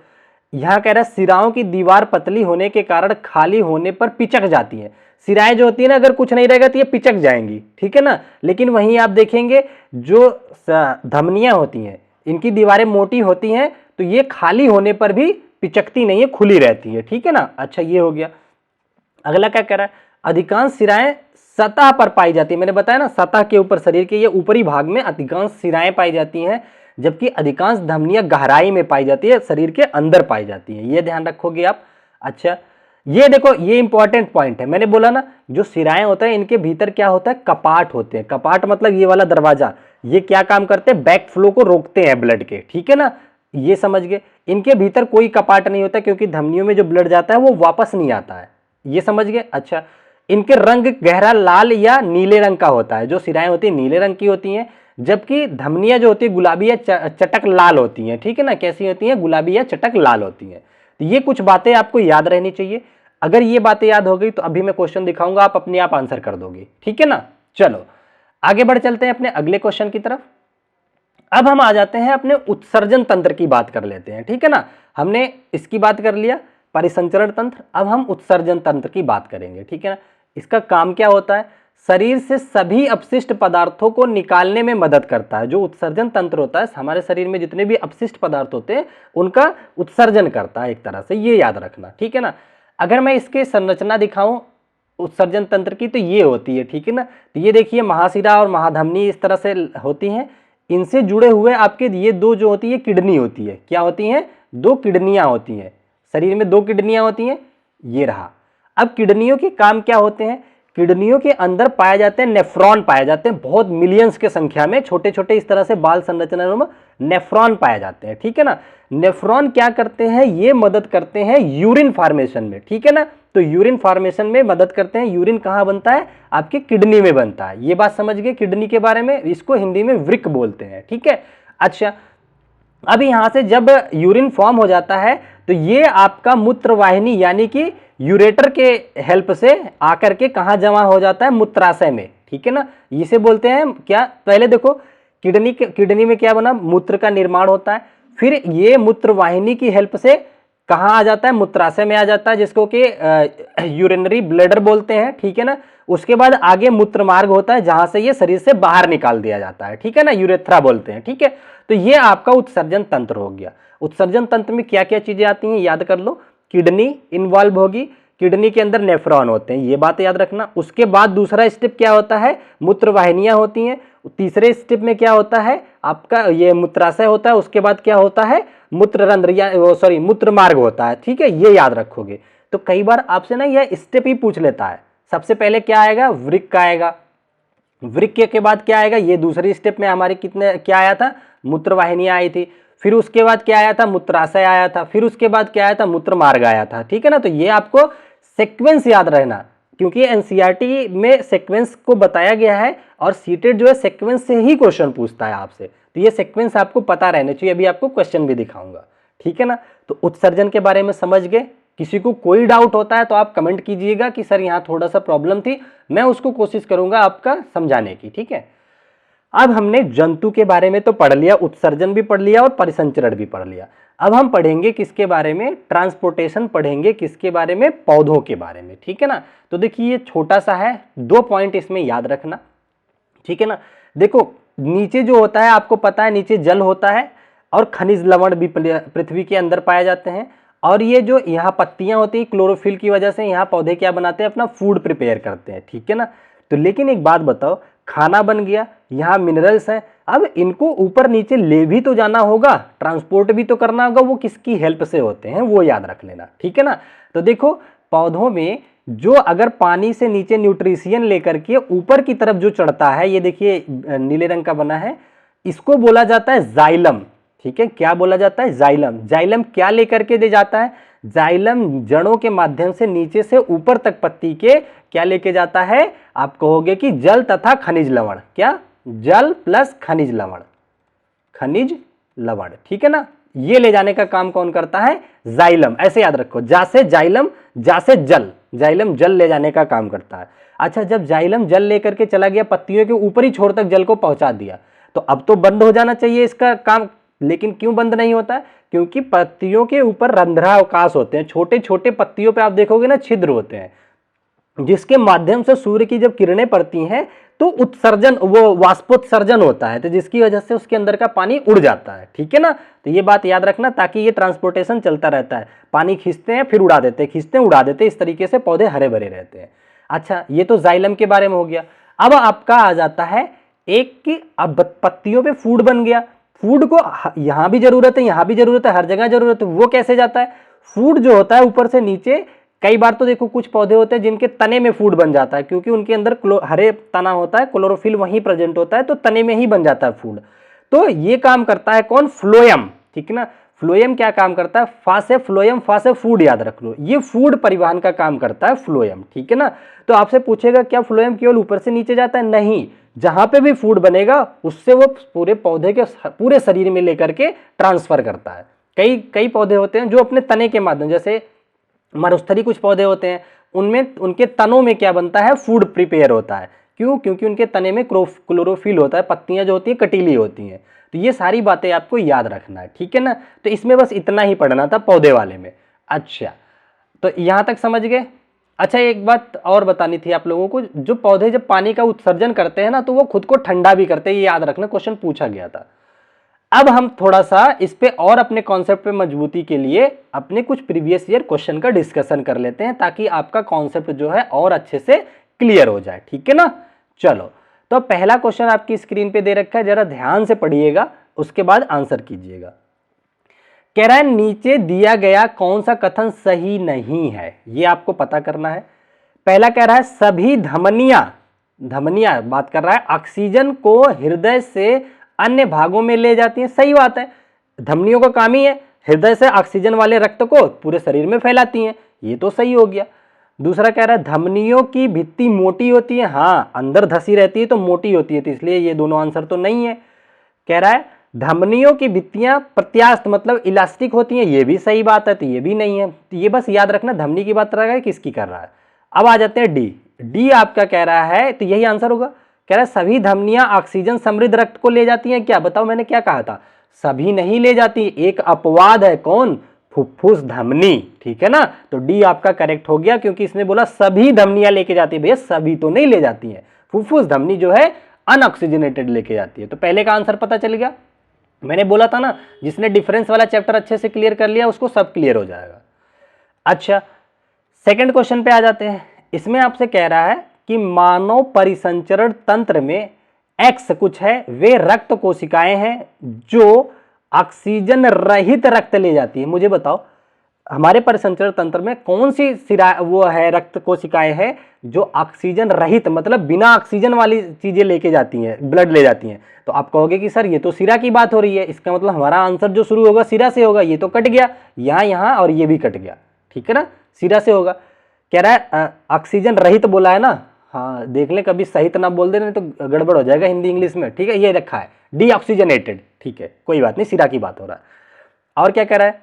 यहाँ कह रहा है शिराओं की दीवार पतली होने के कारण खाली होने पर पिचक जाती है। शिराएं जो होती है ना, अगर कुछ नहीं रहेगा तो ये पिचक जाएंगी, ठीक है ना। लेकिन वहीं आप देखेंगे जो धमनियां होती हैं, इनकी दीवारें मोटी होती हैं, तो ये खाली होने पर भी पिचकती नहीं है, खुली रहती है, ठीक है ना। अच्छा, ये हो गया। अगला क्या कह रहा है, अधिकांश शिराएं सतह पर पाई जाती है। मैंने बताया ना, सतह के ऊपर, शरीर के ये ऊपरी भाग में अधिकांश शिराएं पाई जाती हैं, जबकि अधिकांश धमनियां गहराई में पाई जाती है, शरीर के अंदर पाई जाती है, ये ध्यान रखोगे आप। अच्छा, ये देखो, ये इंपॉर्टेंट पॉइंट है। मैंने बोला ना, जो शिराएं होते हैं इनके भीतर क्या होता है, कपाट होते हैं। कपाट मतलब ये वाला दरवाजा, ये क्या काम करते हैं, बैक फ्लो को रोकते हैं ब्लड के, ठीक है ना, ये समझ गए। इनके भीतर कोई कपाट नहीं होता, क्योंकि धमनियों में जो ब्लड जाता है वो वापस नहीं आता है, ये समझ गए। अच्छा, इनके रंग गहरा लाल या नीले रंग का होता है। जो शिराएं होती है नीले रंग की होती हैं, जबकि धमनियां जो होती है गुलाबी या चटक लाल होती हैं, ठीक है ना। कैसी होती हैं, गुलाबी या चटक लाल होती हैं। तो ये कुछ बातें आपको याद रहनी चाहिए। अगर ये बातें याद हो गई तो अभी मैं क्वेश्चन दिखाऊंगा, आप अपने आप आंसर कर दोगे, ठीक है ना। चलो आगे बढ़ चलते हैं अपने अगले क्वेश्चन की तरफ। अब हम आ जाते हैं अपने उत्सर्जन तंत्र की बात कर लेते हैं, ठीक है ना। हमने इसकी बात कर लिया, परिसंचरण तंत्र, अब हम उत्सर्जन तंत्र की बात करेंगे, ठीक है ना। इसका काम क्या होता है, शरीर से सभी अपशिष्ट पदार्थों को निकालने में मदद करता है। जो उत्सर्जन तंत्र होता है, हमारे शरीर में जितने भी अपशिष्ट पदार्थ होते हैं उनका उत्सर्जन करता है एक तरह से, ये याद रखना, ठीक है ना। अगर मैं इसके संरचना दिखाऊं उत्सर्जन तंत्र की, तो ये होती है, ठीक है ना। तो ये देखिए, महाशिरा और महाधमनी इस तरह से होती हैं। इनसे जुड़े हुए आपके ये दो जो होती है किडनी होती है। क्या होती हैं, दो किडनियां होती हैं। शरीर में दो किडनियां होती हैं, ये रहा। अब किडनियों के काम क्या होते हैं, किडनियों के अंदर पाए जाते हैं नेफ्रॉन, पाए जाते हैं बहुत मिलियंस के संख्या में, छोटे छोटे इस तरह से बाल संरचना में नेफ्रॉन पाए जाते हैं, ठीक है ना। नेफ्रॉन क्या करते हैं, ये मदद करते हैं यूरिन फॉर्मेशन में, ठीक है ना। तो यूरिन फॉर्मेशन में मदद करते हैं। यूरिन कहाँ बनता है, आपके किडनी में बनता है। ये बात समझ गए किडनी के बारे में, इसको हिंदी में वृक्क बोलते हैं, ठीक है। अच्छा, अब यहां से जब यूरिन फॉर्म हो जाता है तो ये आपका मूत्रवाहिनी यानी कि यूरेटर के हेल्प से आकर के कहां जमा हो जाता है, मूत्राशय में, ठीक है ना। इसे बोलते हैं क्या, पहले देखो किडनी में क्या बना, मूत्र का निर्माण होता है, फिर ये मूत्रवाहिनी की हेल्प से कहां आ जाता है, मूत्राशय में आ जाता है, जिसको कि यूरिनरी ब्लैडर बोलते हैं, ठीक है ना। उसके बाद आगे मूत्र मार्ग होता है, जहां से ये शरीर से बाहर निकाल दिया जाता है, ठीक है ना, यूरेथ्रा बोलते हैं, ठीक है। तो ये आपका उत्सर्जन तंत्र हो गया। उत्सर्जन तंत्र में क्या क्या चीजें आती हैं, याद कर लो। किडनी इन्वॉल्व होगी, किडनी के अंदर नेफ्रॉन होते हैं, ये बात याद रखना। उसके बाद दूसरा स्टेप क्या होता है, मूत्रवाहिनियां होती हैं। तीसरे स्टेप में क्या होता है, आपका ये मूत्राशय होता है। उसके बाद क्या होता है, मूत्ररंध्र या मूत्र मार्ग होता है, ठीक है, ये याद रखोगे। तो कई बार आपसे ना यह स्टेप ही पूछ लेता है। सबसे पहले क्या आएगा, वृक्क आएगा। वृक्क के बाद क्या आएगा, ये दूसरी स्टेप में हमारे कितने क्या आया था, मूत्रवाहिनियां आई थी। फिर उसके बाद क्या आया था, मूत्राशय आया था। फिर उसके बाद क्या आया था, मूत्र मार्ग आया था, ठीक है ना। तो ये आपको सीक्वेंस याद रहना, क्योंकि एनसीईआरटी में सीक्वेंस को बताया गया है और सीटेट जो है सीक्वेंस से ही क्वेश्चन पूछता है आपसे। तो ये सीक्वेंस आपको पता रहने चाहिए। अभी आपको क्वेश्चन भी दिखाऊंगा, ठीक है ना। तो उत्सर्जन के बारे में समझ गए। किसी को कोई डाउट होता है तो आप कमेंट कीजिएगा कि सर यहाँ थोड़ा सा प्रॉब्लम थी, मैं उसको कोशिश करूंगा आपका समझाने की, ठीक है। अब हमने जंतु के बारे में तो पढ़ लिया, उत्सर्जन भी पढ़ लिया और परिसंचरण भी पढ़ लिया। अब हम पढ़ेंगे किसके बारे में, ट्रांसपोर्टेशन पढ़ेंगे किसके बारे में, पौधों के बारे में, ठीक है ना। तो देखिए ये छोटा सा है, 2 पॉइंट इसमें याद रखना, ठीक है ना। देखो नीचे जो होता है आपको पता है, नीचे जल होता है और खनिज लवण भी पृथ्वी के अंदर पाए जाते हैं। और ये जो यहाँ पत्तियां होती है, क्लोरोफिल की वजह से यहाँ पौधे क्या बनाते हैं, अपना फूड प्रिपेयर करते हैं, ठीक है ना। तो लेकिन एक बात बताओ, खाना बन गया, यहाँ मिनरल्स हैं, अब इनको ऊपर नीचे ले भी तो जाना होगा, ट्रांसपोर्ट भी तो करना होगा, वो किसकी हेल्प से होते हैं वो याद रख लेना, ठीक है ना। तो देखो पौधों में जो अगर पानी से नीचे न्यूट्रिशियन लेकर के ऊपर की तरफ जो चढ़ता है, ये देखिए नीले रंग का बना है, इसको बोला जाता है जाइलम, ठीक है। क्या बोला जाता है, जाइलम। जाइलम क्या लेकर के दे जाता है, जाइलम जड़ों के माध्यम से नीचे से ऊपर तक पत्ती के क्या लेके जाता है, आप कहोगे कि जल तथा खनिज लवण, क्या, जल प्लस खनिज लवण, खनिज लवण, ठीक है ना। ये ले जाने का काम कौन करता है, जाइलम, ऐसे याद रखो, जा से जाइलम, जा से जल, जाइलम जल ले जाने का काम करता है। अच्छा, जब जाइलम जल लेकर के चला गया, पत्तियों के ऊपरी छोर तक जल को पहुंचा दिया, तो अब तो बंद हो जाना चाहिए इसका काम, लेकिन क्यों बंद नहीं होता है, क्योंकि पत्तियों के ऊपर रंध्रावकाश होते हैं, छोटे छोटे पत्तियों पे आप देखोगे ना छिद्र होते हैं, जिसके माध्यम से सूर्य की जब किरणें पड़ती हैं तो उत्सर्जन, वो वाष्पोत्सर्जन होता है, तो जिसकी वजह से उसके अंदर का पानी उड़ जाता है, ठीक है ना। तो ये बात याद रखना, ताकि ये ट्रांसपोर्टेशन चलता रहता है, पानी खींचते हैं फिर उड़ा देते हैं, खींचते हैं उड़ा देते हैं, इस तरीके से पौधे हरे भरे रहते हैं। अच्छा, ये तो जाइलम के बारे में हो गया। अब आपका आ जाता है एक कि अब पत्तियों पे फूड बन गया, फूड को यहां भी जरूरत है, यहां भी जरूरत है, हर जगह जरूरत है, वो कैसे जाता है, फूड जो होता है ऊपर से नीचे, कई बार तो देखो कुछ पौधे होते हैं जिनके तने में फूड बन जाता है, क्योंकि उनके अंदर हरे तना होता है, क्लोरोफिल वहीं प्रेजेंट होता है, तो तने में ही बन जाता है फूड। तो ये काम करता है कौन, फ्लोएम, ठीक है ना। फ्लोएम क्या काम करता है, फा से फ्लोएम, फा से फूड याद रख लो, ये फूड परिवहन का काम करता है फ्लोएम, ठीक है ना। तो आपसे पूछेगा क्या फ्लोएम केवल ऊपर से नीचे जाता है, नहीं, जहां पे भी फूड बनेगा उससे वो पूरे पौधे के पूरे शरीर में लेकर के ट्रांसफर करता है। कई कई पौधे होते हैं जो अपने तने के माध्यम, जैसे मरुस्थली कुछ पौधे होते हैं, उनमें उनके तनों में क्या बनता है, फूड प्रिपेयर होता है, क्यों, क्योंकि उनके तने में क्लोरोफिल होता है, पत्तियां जो होती हैं कटीली होती हैं। तो ये सारी बातें आपको याद रखना है, ठीक है ना। तो इसमें बस इतना ही पढ़ना था पौधे वाले में। अच्छा, तो यहां तक समझ गए। अच्छा, एक बात और बतानी थी आप लोगों को, जो पौधे जब पानी का उत्सर्जन करते हैं ना, तो वो खुद को ठंडा भी करते हैं, ये याद रखना, क्वेश्चन पूछा गया था। अब हम थोड़ा सा इस पे और अपने कॉन्सेप्ट पे मजबूती के लिए अपने कुछ प्रीवियस ईयर क्वेश्चन का डिस्कशन कर लेते हैं, ताकि आपका कॉन्सेप्ट जो है और अच्छे से क्लियर हो जाए, ठीक है ना। चलो, तो पहला क्वेश्चन आपकी स्क्रीन पे दे रखा है, जरा ध्यान से पढ़िएगा, उसके बाद आंसर कीजिएगा। कह रहा है नीचे दिया गया कौन सा कथन सही नहीं है, ये आपको पता करना है। पहला कह रहा है सभी धमनियां, धमनियां बात कर रहा है, ऑक्सीजन को हृदय से अन्य भागों में ले जाती हैं, सही बात है, धमनियों का काम ही है हृदय से ऑक्सीजन वाले रक्त को पूरे शरीर में फैलाती हैं, ये तो सही हो गया। दूसरा कह रहा है धमनियों की भित्ति मोटी होती है, हाँ अंदर धसी रहती है तो मोटी होती है, तो इसलिए ये दोनों आंसर तो नहीं है। कह रहा है धमनियों की भित्तियां प्रत्यास्थ मतलब इलास्टिक होती हैं, ये भी सही बात है, तो ये भी नहीं है। तो ये बस याद रखना धमनी की बात कर रहा है, किसकी कर रहा है। अब आ जाते हैं डी, डी आपका कह रहा है, तो यही आंसर होगा। कह रहा है सभी धमनियां ऑक्सीजन समृद्ध रक्त को ले जाती हैं, क्या बताओ मैंने क्या कहा था, सभी नहीं ले जाती, एक अपवाद है, कौन, फुफ्फुस धमनी, ठीक है ना। तो डी आपका करेक्ट हो गया, क्योंकि इसने बोला सभी धमनियां लेके जाती है, भैया सभी तो नहीं ले जाती हैं, फुफ्फुस धमनी जो है अनऑक्सीजनेटेड लेके जाती है। तो पहले का आंसर पता चल गया, मैंने बोला था ना जिसने डिफरेंस वाला चैप्टर अच्छे से क्लियर कर लिया उसको सब क्लियर हो जाएगा। अच्छा, सेकंड क्वेश्चन पे आ जाते हैं। इसमें आपसे कह रहा है कि मानव परिसंचरण तंत्र में एक्स कुछ है, वे रक्त कोशिकाएं हैं जो ऑक्सीजन रहित रक्त ले जाती है। मुझे बताओ हमारे परिसंचरण तंत्र में कौन सी सिरा वो है, रक्त कोशिकाएं हैं जो ऑक्सीजन रहित मतलब बिना ऑक्सीजन वाली चीजें लेके जाती हैं, ब्लड ले जाती हैं। तो आप कहोगे कि सर ये तो सिरा की बात हो रही है, इसका मतलब हमारा आंसर जो शुरू होगा सिरा से होगा, ये तो कट गया, यहां और ये भी कट गया, ठीक है ना, सिरा से होगा। कह रहा है ऑक्सीजन रहित बोला है ना, हाँ देख लें कभी सहित ना बोल दे, नहीं तो गड़बड़ हो जाएगा हिंदी इंग्लिश में, ठीक है। ये रखा है डीऑक्सीजनेटेड, ठीक है कोई बात नहीं, सिरा की बात हो रहा है। और क्या कह रहा है,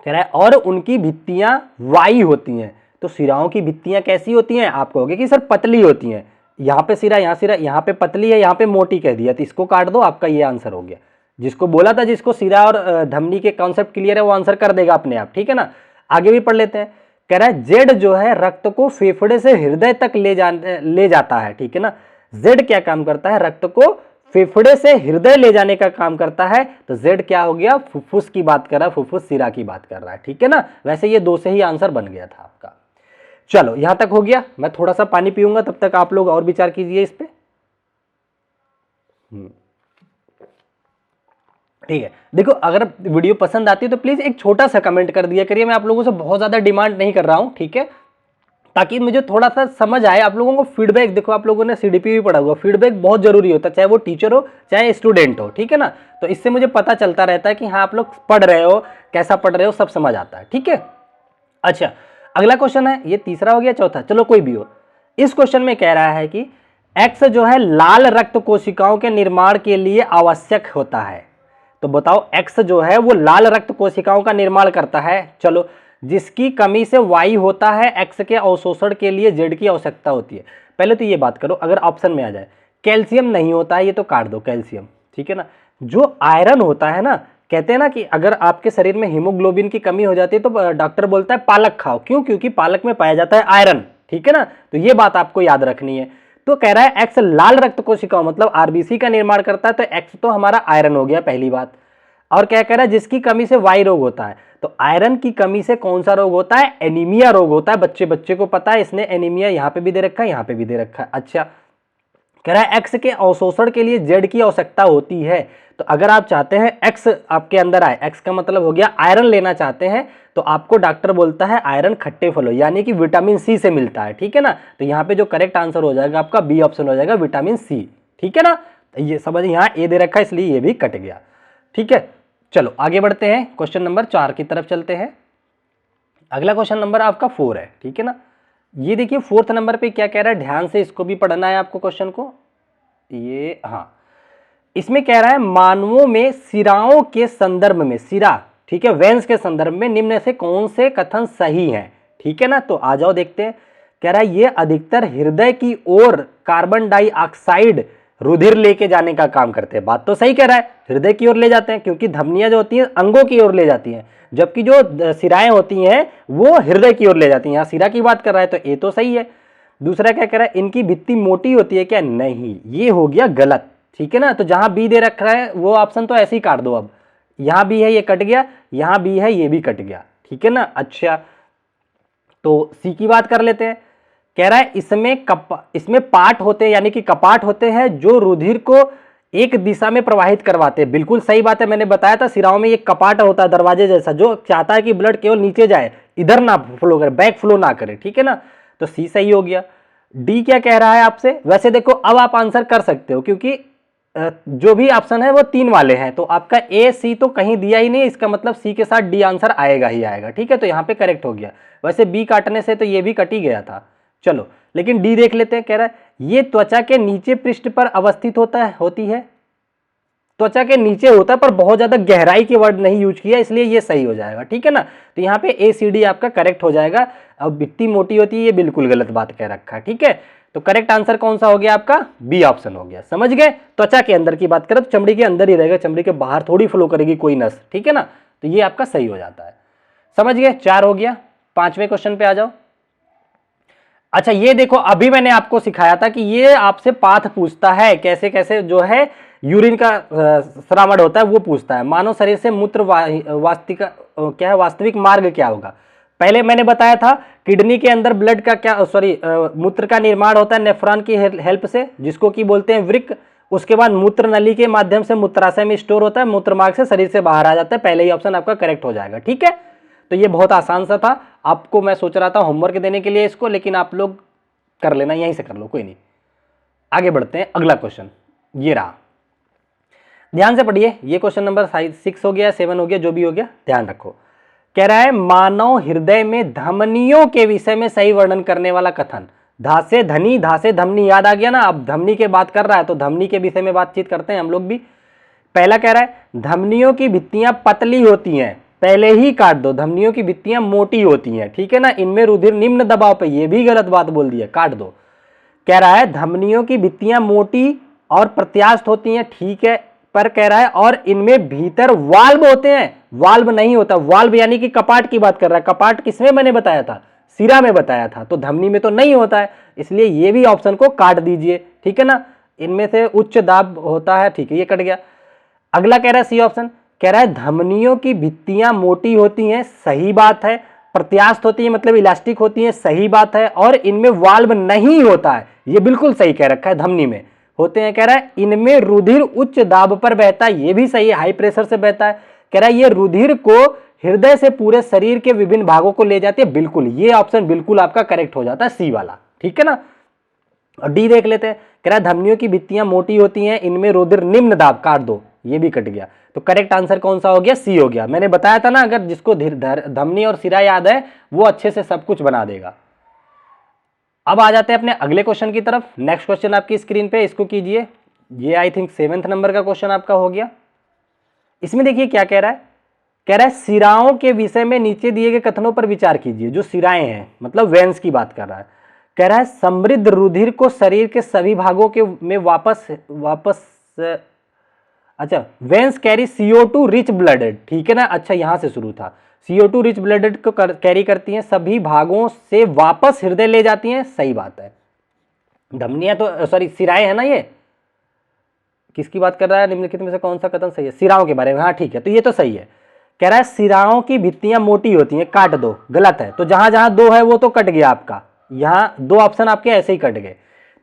कह रहा है और उनकी भित्तियां वाई होती हैं। तो सिराओं की भित्तियां कैसी होती हैं, आप कहोगे कि सर पतली होती हैं, यहाँ पे सिरा, यहाँ सिरा, यहाँ पे पतली है, यहाँ पे मोटी कह दिया, तो इसको काट दो, आपका ये आंसर हो गया। जिसको बोला था, जिसको सिरा और धमनी के कॉन्सेप्ट क्लियर है, वो आंसर कर देगा अपने आप, ठीक है ना। आगे भी पढ़ लेते हैं। कह रहा है जेड जो है रक्त को फेफड़े से हृदय तक ले जाता है, ठीक है ना। जेड क्या काम करता है, रक्त को फेफड़े से हृदय ले जाने का काम करता है। तो जेड क्या हो गया, फुफ्फुस की बात कर रहा है, फुफ्फुस सिरा की बात कर रहा है, ठीक है ना। वैसे ये दो से ही आंसर बन गया था आपका। चलो यहां तक हो गया, मैं थोड़ा सा पानी पीऊंगा, तब तक आप लोग और विचार कीजिए इस पे। ठीक है, देखो अगर वीडियो पसंद आती है तो प्लीज एक छोटा सा कमेंट कर दिया करिए। मैं आप लोगों से बहुत ज्यादा डिमांड नहीं कर रहा हूं, ठीक है, ताकि मुझे थोड़ा सा समझ आए। आप लोगों को फीडबैक, देखो आप लोगों ने सीडीपी भी पढ़ा हुआ, फीडबैक बहुत जरूरी होता है, चाहे वो टीचर हो चाहे स्टूडेंट हो, ठीक है ना। तो इससे मुझे पता चलता रहता है कि हाँ आप लोग पढ़ रहे हो, कैसा पढ़ रहे हो, सब समझ आता है, ठीक है। अच्छा, अगला क्वेश्चन है, ये तीसरा हो गया, चौथा, चलो कोई भी हो। इस क्वेश्चन में कह रहा है कि एक्स जो है लाल रक्त कोशिकाओं के निर्माण के लिए आवश्यक होता है। तो बताओ एक्स जो है वो लाल रक्त कोशिकाओं का निर्माण करता है। चलो, जिसकी कमी से वाई होता है, एक्स के अवशोषण के लिए जेड की आवश्यकता होती है। पहले तो ये बात करो, अगर ऑप्शन में आ जाए कैल्शियम नहीं होता है, ये तो काट दो कैल्शियम, ठीक है ना। जो आयरन होता है ना, कहते हैं ना कि अगर आपके शरीर में हीमोग्लोबिन की कमी हो जाती है तो डॉक्टर बोलता है पालक खाओ, क्यों, क्योंकि पालक में पाया जाता है आयरन, ठीक है ना। तो ये बात आपको याद रखनी है। तो कह रहा है एक्स लाल रक्त कोशिकाओं मतलब आरबीसी का निर्माण करता है, तो एक्स तो हमारा आयरन हो गया पहली बात। और क्या कह रहा है, जिसकी कमी से वाई रोग होता है, तो आयरन की कमी से कौन सा रोग होता है, एनीमिया रोग होता है। बच्चे को पता है, इसने एनीमिया यहां पे भी दे रखा है, यहां पे भी दे रखा है। अच्छा, कह रहा है एक्स के अवशोषण के लिए जेड की आवश्यकता होती है। तो अगर आप चाहते हैं एक्स आपके अंदर आए, एक्स का मतलब हो गया आयरन लेना चाहते हैं, तो आपको डॉक्टर बोलता है आयरन खट्टे फलों यानी कि विटामिन सी से मिलता है, ठीक है ना। तो यहाँ पे जो करेक्ट आंसर हो जाएगा आपका बी ऑप्शन हो जाएगा, विटामिन सी, ठीक है ना। तो ये समझ, यहाँ ए दे रखा है इसलिए ये भी कट गया, ठीक है। चलो आगे बढ़ते हैं, क्वेश्चन नंबर 4 की तरफ चलते हैं। अगला क्वेश्चन नंबर आपका 4 है, ठीक है ना। ये देखिए 4th नंबर पे क्या कह रहा है, ध्यान से इसको भी पढ़ना है आपको क्वेश्चन को। ये हाँ, इसमें कह रहा है मानवों में सिराओं के संदर्भ में, सिरा, ठीक है, वेंस के संदर्भ में निम्न से कौन से कथन सही हैं, ठीक है ना। तो आ जाओ देखते हैं। कह रहा है ये अधिकतर हृदय की ओर कार्बन डाइऑक्साइड रुधिर लेके जाने का काम करते हैं। बात तो सही कह रहा है, हृदय की ओर ले जाते हैं, क्योंकि धमनियां जो होती हैं अंगों की ओर ले जाती हैं, जबकि जो सिराएं होती हैं वो हृदय की ओर ले जाती हैं। यहाँ सिरा की बात कर रहा है, तो ये तो सही है। दूसरा क्या कह रहा है, इनकी भित्ति मोटी होती है क्या, नहीं, ये हो गया गलत, ठीक है ना। तो जहां बी दे रखा है वो ऑप्शन तो ऐसे ही काट दो। अब यहां बी है, ये कट गया, यहां बी है, ये भी कट गया, ठीक है ना। अच्छा, तो सी की बात कर लेते हैं। कह रहा है इसमें पार्ट होते हैं यानी कि कपाट होते हैं जो रुधिर को एक दिशा में प्रवाहित करवाते हैं। बिल्कुल सही बात है, मैंने बताया था सिराओं में एक कपाट होता है दरवाजे जैसा, जो चाहता है कि ब्लड केवल नीचे जाए, इधर ना फ्लो करे, बैक फ्लो ना करे, ठीक है ना। तो सी सही हो गया। डी क्या कह रहा है आपसे, वैसे देखो अब आप आंसर कर सकते हो क्योंकि जो भी ऑप्शन है वो 3 वाले हैं, तो आपका ए सी तो कहीं दिया ही नहीं, इसका मतलब सी के साथ डी आंसर आएगा ही आएगा, ठीक है। तो यहाँ पे करेक्ट हो गया। वैसे बी काटने से तो ये भी कट ही गया था। चलो, लेकिन डी देख लेते हैं। कह रहा है ये त्वचा के नीचे पृष्ठ पर अवस्थित होती है, त्वचा के नीचे होता है, पर बहुत ज्यादा गहराई के वर्ड नहीं यूज किया, इसलिए ये सही हो जाएगा, ठीक है ना। तो यहाँ पे ए सी डी आपका करेक्ट हो जाएगा। अब भित्ति मोटी होती है, ये बिल्कुल गलत बात कह रखा है, ठीक है। तो करेक्ट आंसर कौन सा हो गया आपका, बी ऑप्शन हो गया। समझ गए, त्वचा के अंदर की बात करें तो चमड़ी के अंदर ही रहेगा, चमड़ी के बाहर थोड़ी फ्लो करेगी कोई नस, ठीक है ना। तो ये आपका सही हो जाता है। समझ गए, 4 हो गया। 5वें क्वेश्चन पे आ जाओ। अच्छा, ये देखो अभी मैंने आपको सिखाया था कि ये आपसे पाथ पूछता है, कैसे कैसे जो है यूरिन का श्रावण होता है वो पूछता है। मानव शरीर से मूत्र वास्तविक मार्ग क्या होगा। पहले मैंने बताया था किडनी के अंदर ब्लड का क्या मूत्र का निर्माण होता है नेफ्रॉन की हेल्प से, जिसको की बोलते हैं वृक्क। उसके बाद मूत्र नली के माध्यम से मूत्राशय में स्टोर होता है, मूत्र मार्ग से शरीर से बाहर आ जाता है। पहले ही ऑप्शन आपका करेक्ट हो जाएगा, ठीक है। तो ये बहुत आसान सा था, आपको मैं सोच रहा था होमवर्क देने के लिए इसको, लेकिन आप लोग कर लेना, यहीं से कर लो, कोई नहीं। आगे बढ़ते हैं, अगला क्वेश्चन ये रहा, ध्यान से पढ़िए। ये क्वेश्चन नंबर 6 हो गया, 7 हो गया, जो भी हो गया ध्यान रखो। कह रहा है मानव हृदय में धमनियों के विषय में सही वर्णन करने वाला कथन। धा से धनी, धा से धमनी, याद आ गया ना। अब धमनी की बात कर रहा है तो धमनी के विषय में बातचीत करते हैं हम लोग भी। पहला कह रहा है धमनियों की भित्तियां पतली होती हैं, पहले ही काट दो। धमनियों की भित्तियां मोटी होती हैं, ठीक है ना, इनमें रुधिर निम्न दबाव पे, ये भी गलत बात बोल दी है, काट दो। कह रहा है धमनियों की भित्तियां मोटी और प्रत्यास्थ होती हैं, ठीक है, पर कह रहा है और इनमें भीतर वाल्व होते हैं। वाल्व नहीं होता, वाल्व यानी कि कपाट की बात कर रहा है। कपाट किसमें मैंने बताया था? सिरा में बताया था, तो धमनी में तो नहीं होता है, इसलिए ये भी ऑप्शन को काट दीजिए, ठीक है ना। इनमें से उच्च दाब होता है, ठीक है, ये कट गया। अगला कह रहा है सी ऑप्शन, कह रहा है धमनियों की भित्तियां मोटी होती हैं, सही बात है। प्रत्यास्थ होती है मतलब इलास्टिक होती है, सही बात है। और इनमें वाल्व नहीं होता है, ये बिल्कुल सही कह रखा है, धमनी में होते हैं। कह रहा है इनमें रुधिर उच्च दाब पर बहता है, ये भी सही है, हाई प्रेशर से बहता है। कह रहा है ये रुधिर को हृदय से पूरे शरीर के विभिन्न भागों को ले जाती है, बिल्कुल, ये ऑप्शन बिल्कुल आपका करेक्ट हो जाता है, सी वाला, ठीक है ना। और डी देख लेते हैं, कह रहा है धमनियों की भित्तियां मोटी होती हैं, इनमें रुधिर निम्न दाब, काट दो, ये भी कट गया। तो करेक्ट आंसर कौन सा हो गया? सी हो गया। मैंने बताया था ना, अगर जिसको धमनी और सिरा याद है वो अच्छे से सब कुछ बना देगा। अब आ जाते हैं अपने अगले क्वेश्चन की तरफ। नेक्स्ट क्वेश्चन आपकी स्क्रीन पे, इसको कीजिए। ये आई थिंक 7th नंबर का क्वेश्चन आपका हो गया। इसमें देखिए क्या कह रहा है, कह रहा है सिराओं के विषय में नीचे दिए गए कथनों पर विचार कीजिए। जो सिराएं हैं मतलब वेन्स की बात कर रहा है। कह रहा है समृद्ध रुधिर को शरीर के सभी भागों के में वापस अच्छा, veins carry CO2 rich blooded, ठीक है ना। अच्छा, यहां से शुरू था। CO2 रिच ब्लडेड को कैरी करती हैं, सभी भागों से वापस हृदय ले जाती हैं, सही बात है। धमनियां तो सॉरी सिराएं है ना, ये किसकी बात कर रहा है? निम्नलिखित में से कौन सा कथन सही है? सिराओं के बारे में, हाँ ठीक है, तो ये तो सही है। कह रहा है सिराओं की भित्तियां मोटी होती हैं, काट दो, गलत है। तो जहां जहां दो है वो तो कट गया आपका, यहां दो ऑप्शन आपके ऐसे ही कट गए।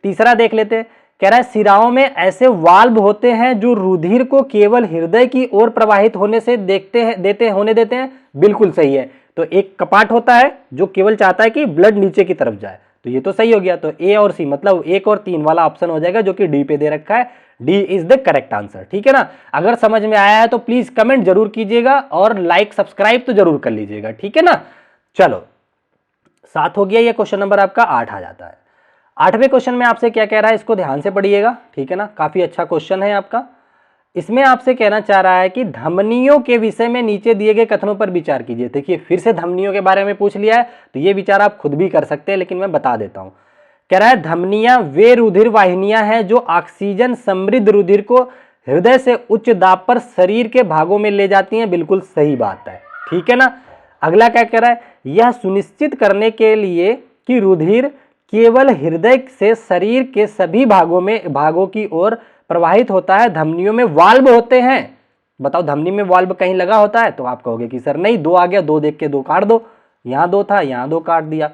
तीसरा देख लेते हैं, कह रहा है सिराओं में ऐसे वाल्व होते हैं जो रुधिर को केवल हृदय की ओर प्रवाहित होने से देते हैं, बिल्कुल सही है। तो एक कपाट होता है जो केवल चाहता है कि ब्लड नीचे की तरफ जाए, तो ये तो सही हो गया। तो ए और सी मतलब 1 और 3 वाला ऑप्शन हो जाएगा, जो कि डी पे दे रखा है। D is the correct answer, ठीक है ना। अगर समझ में आया है तो प्लीज कमेंट जरूर कीजिएगा और लाइक सब्सक्राइब तो जरूर कर लीजिएगा, ठीक है ना। चलो 7 हो गया, ये क्वेश्चन नंबर आपका 8 आ जाता है। 8वें क्वेश्चन में आपसे क्या कह रहा है, इसको ध्यान से पढ़िएगा, ठीक है ना। काफी अच्छा क्वेश्चन है आपका। इसमें आपसे कहना चाह रहा है कि धमनियों के विषय में नीचे दिए गए कथनों पर विचार कीजिए। देखिए फिर से धमनियों के बारे में पूछ लिया है, तो ये विचार आप खुद भी कर सकते हैं, लेकिन मैं बता देता हूं। कह रहा है धमनियां वे रुधिर वाहिनियां हैं जो ऑक्सीजन समृद्ध रुधिर को हृदय से उच्च दाब पर शरीर के भागों में ले जाती हैं, बिल्कुल सही बात है, ठीक है ना। अगला क्या कह रहा है, यह सुनिश्चित करने के लिए कि रुधिर केवल हृदय से शरीर के सभी भागों की ओर प्रवाहित होता है, धमनियों में वाल्व होते हैं। बताओ धमनी में वाल्व कहीं लगा होता है? तो आप कहोगे कि सर नहीं, 2 आ गया, 2 देख के 2 काट दो, यहां 2 था, यहां 2 काट दिया।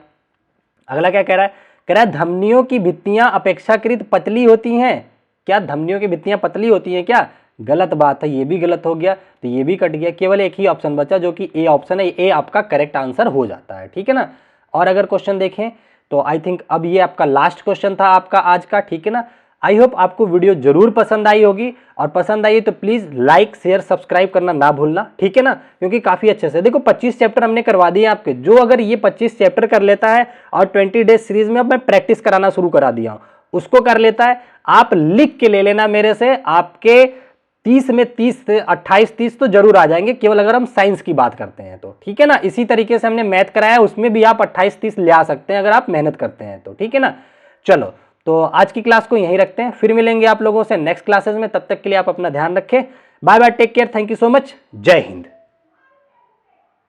अगला क्या कह रहा है, कह रहा है धमनियों की भित्तियां अपेक्षाकृत पतली होती हैं। क्या धमनियों की भित्तियां पतली होती हैं क्या? गलत बात है, ये भी गलत हो गया, तो ये भी कट गया। केवल एक ही ऑप्शन बचा जो कि ए ऑप्शन है, ए आपका करेक्ट आंसर हो जाता है, ठीक है ना। और अगर क्वेश्चन देखें तो आई थिंक अब ये आपका लास्ट क्वेश्चन था आपका आज का, ठीक है ना। आई होप आपको वीडियो जरूर पसंद आई होगी, और पसंद आई तो प्लीज लाइक शेयर सब्सक्राइब करना ना भूलना, ठीक है ना। क्योंकि काफी अच्छे से देखो 25 चैप्टर हमने करवा दिए आपके। जो अगर ये 25 चैप्टर कर लेता है और 20 डेज सीरीज में अब मैं प्रैक्टिस कराना शुरू करा दिया हूं, उसको कर लेता है, आप लिख के ले लेना मेरे से, आपके 30 में 30 से 28-30 तो जरूर आ जाएंगे, केवल अगर हम साइंस की बात करते हैं तो, ठीक है ना। इसी तरीके से हमने मैथ कराया, उसमें भी आप 28-30 ले आ सकते हैं अगर आप मेहनत करते हैं तो, ठीक है ना। चलो तो आज की क्लास को यहीं रखते हैं, फिर मिलेंगे आप लोगों से नेक्स्ट क्लासेस में। तब तक के लिए आप अपना ध्यान रखें। Bye bye, take care, thank you so much, जय हिंद।